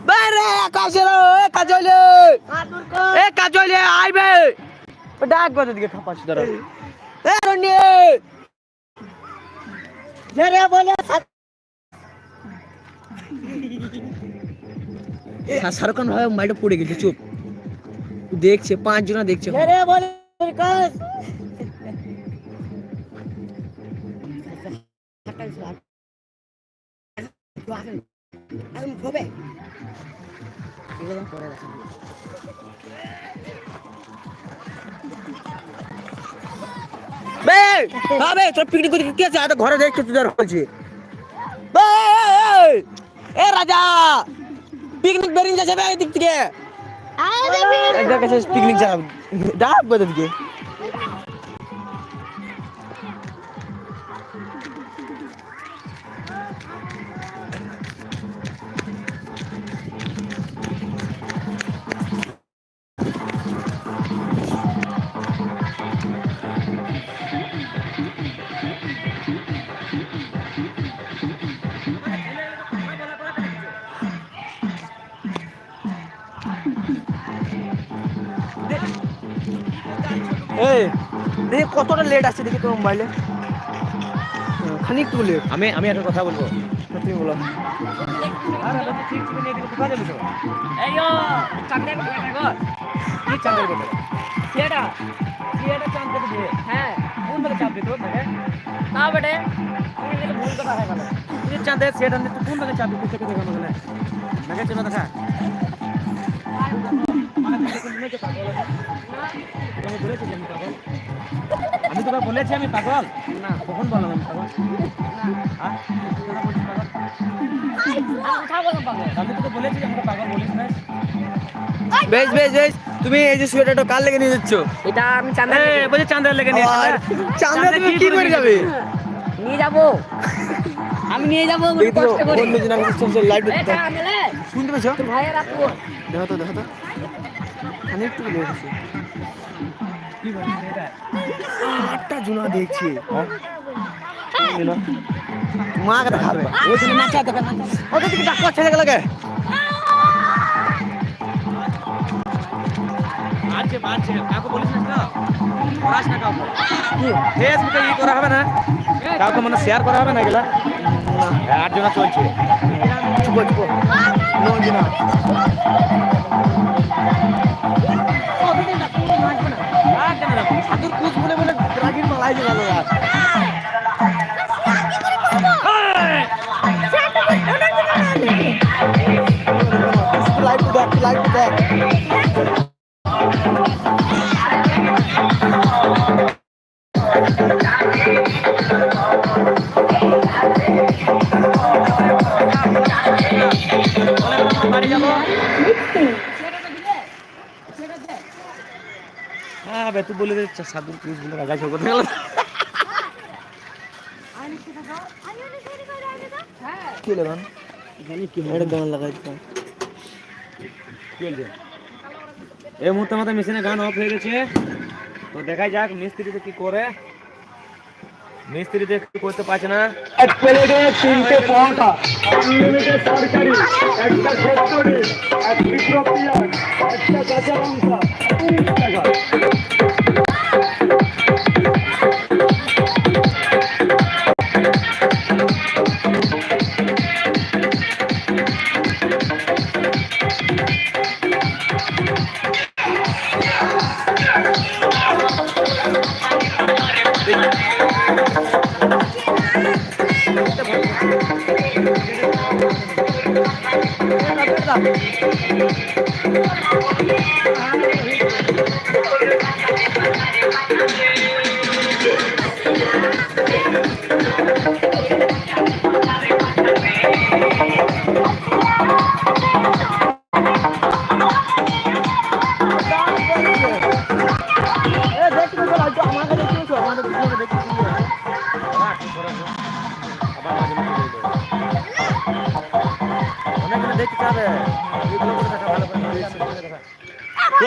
বাইরে কাজলে আইবে ডাক বাজে দিকে খাপাস ধরো এ রনি জেরে বলে শাহরুখ খান ভাই মাইটা পড়ে গেছে চুপ দেখছে 5 জন দেখছে জেরে বলে কাজ আমি হবে এগুলো পরে রাখি বে আবে তোর পিকনিক করতে কি আছে আটা ঘরে দেখতে তুই হচ্ছে বে এ রাজা পিকনিক বেরিং যাচ্ছে বে দিক থেকে একদম কাছে পিকনিক যাব ডাক বদল দিকে দেখি কতটা লেট আসছে দেখি তোমার মোবাইলে খানিক একটু লেট আমি একটা কথা বলবো তুমি বলো চাঁদে সেটা কোন ভাগে চাবি কোথা থেকে দেখা দেখা চলো দেখা আমি তোকে বলেছি আমি পাগল না কখন বললাম আমি পাগল আমি তোকে বলেছি আমি পাগল বলিস না বেশ বেশ বেশ তুমি এই যে সোয়েটারটা কার লেগে নিয়ে যাচ্ছ এটা আমি চাঁদা বলছি চাঁদের লেগে নিয়ে চাঁদা তুমি কি করে যাবে নিয়ে যাবো আমি নিয়ে যাবো কষ্ট করে অন্য জন আমি লাইভ এটা আনলে শুনতে পেছো ভাইয়া রাখবো দেখো তো খানিক একটু লেট আছে কি বলছিস এটা আটটা জুনা দেখছি হ্যাঁ মা কে দেখাবে ওই দিন নাচা দেখা নাচা ওদের দিকে ডাকো ছেলে লাগে মারছে কাকু বলিস না পড়াস না কাকু ফেসবুকে ই করা হবে না কাউকে মানে শেয়ার করা হবে না এগুলা 8 জন চলছে চুপ চুপ 9 জন সাধুর কুচ বলে বলে রাগির মালাই গেল আর লাইভ দেখ বাড়ি যাবো হ্যাঁ বে তুই বলে দে সাধুর কুচ বলে রাগা ঝগড়া গেল কি লাগান জানি কি এটা গান লাগাইছে এই মুহূর্তে আমাদের মেশিনে গান অফ হয়ে গেছে তো দেখাই যাক মিস্ত্রিতে কি করে মিস্ত্রিতে কি করতে পারছে না এক প্লেটে 3টে পরোটা আনলিমিটেড তরকারি একটা খিচুড়ি এক পিঠো পেঁয়াজ একটা কাঁচা লঙ্কা 30 টাকা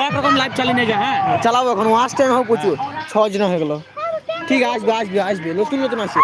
একরকম লাইভ চালিয়ে নিয়ে যা হ্যাঁ চালাবো এখন ওয়াচ টাইম হবে প্রচুর 6 জন হয়ে গেল ঠিক আসবে আসবে আসবে নতুন নতুন আসবে